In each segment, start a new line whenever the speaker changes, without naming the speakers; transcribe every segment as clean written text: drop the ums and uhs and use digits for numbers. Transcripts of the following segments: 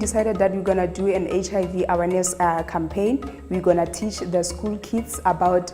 decided that we're gonna do an HIV awareness campaign. We're gonna teach the school kids about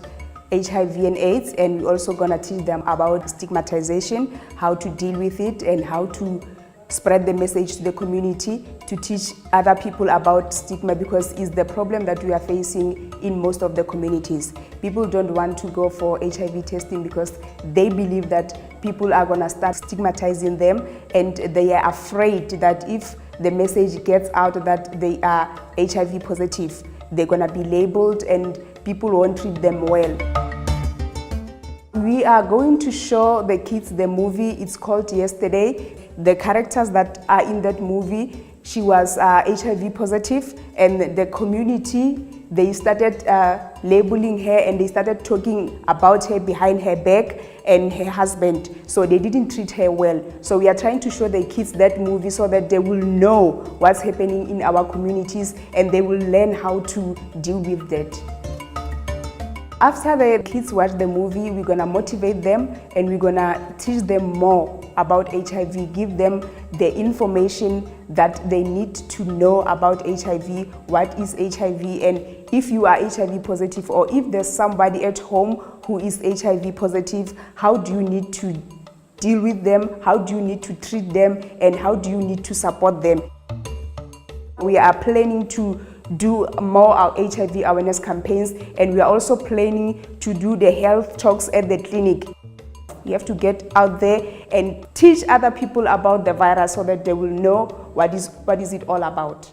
HIV and AIDS, and we're also gonna teach them about stigmatization, how to deal with it, and how to spread the message to the community, to teach other people about stigma, because it's the problem that we are facing in most of the communities. People don't want to go for HIV testing because they believe that people are gonna start stigmatizing them, and they are afraid that if the message gets out that they are HIV positive, they're gonna be labeled and people won't treat them well. We are going to show the kids the movie. It's called Yesterday. The characters that are in that movie, she was HIV positive, and the community, they started labeling her, and they started talking about her behind her back and her husband. So they didn't treat her well. So we are trying to show the kids that movie so that they will know what's happening in our communities, and they will learn how to deal with that. After the kids watch the movie, we're gonna motivate them, and we're gonna teach them more about HIV, give them the information that they need to know about HIV, what is HIV, and if you are HIV positive, or if there's somebody at home who is HIV positive, how do you need to deal with them, how do you need to treat them, and how do you need to support them. We are planning to do more HIV awareness campaigns, and we are also planning to do the health talks at the clinic. You have to get out there and teach other people about the virus so that they will know what is it all about.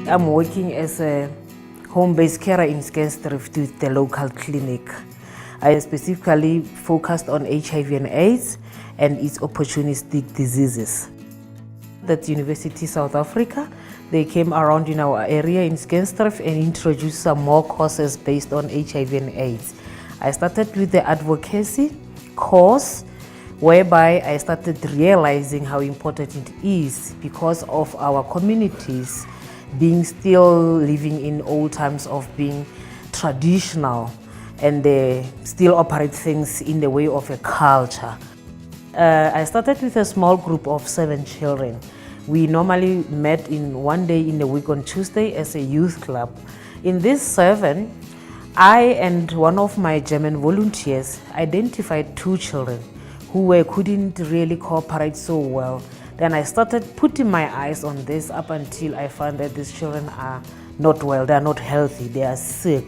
I'm working as a home-based carer in Skenstrift with the local clinic. I specifically focused on HIV and AIDS and its opportunistic diseases. At University South Africa, they came around in our area in Skenstrift and introduced some more courses based on HIV and AIDS. I started with the advocacy course, whereby I started realizing how important it is because of our communities being still living in old times of being traditional, and they still operate things in the way of a culture. I started with a small group of 7 children. We normally met in one day in the week on Tuesday as a youth club. In these 7, I and one of my German volunteers identified 2 children who couldn't really cooperate so well. Then I started putting my eyes on this up until I found that these children are not well, they are not healthy, they are sick.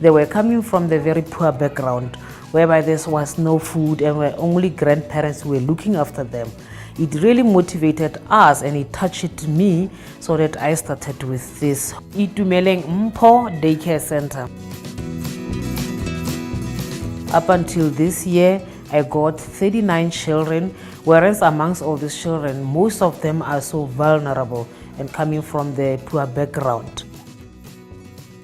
They were coming from the very poor background, whereby there was no food and were only grandparents who were looking after them. It really motivated us and it touched me, so that I started with this Itumeleng Mpo Daycare Center. Up until this year, I got 39 children, whereas amongst all these children, most of them are so vulnerable and coming from the poor background.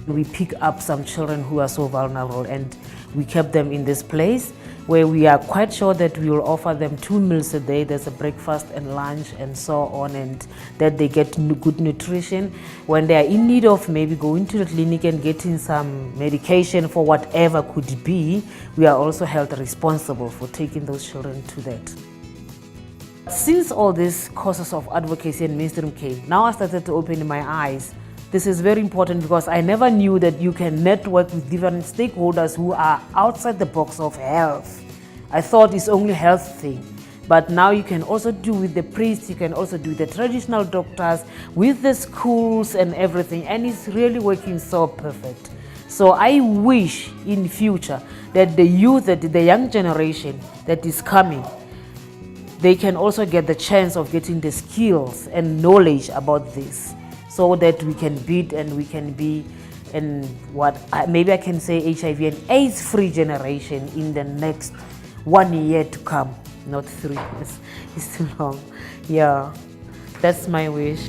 We pick up some children who are so vulnerable, and we kept them in this place where we are quite sure that we will offer them 2 meals a day. There's a breakfast and lunch and so on, and that they get good nutrition. When they are in need of maybe going to the clinic and getting some medication for whatever could be, we are also held responsible for taking those children to that. Since all these causes of advocacy and mainstream came, now I started to open my eyes. This is very important because I never knew that you can network with different stakeholders who are outside the box of health. I thought it's only health thing, but now you can also do with the priests, you can also do with the traditional doctors, with the schools and everything, and it's really working so perfect. So I wish in future that the youth, that the young generation that is coming, they can also get the chance of getting the skills and knowledge about this, so that we can beat and we can be in what maybe I can say HIV and AIDS free generation in the next 1 year to come, not 3 years. It's too long. Yeah, that's my wish.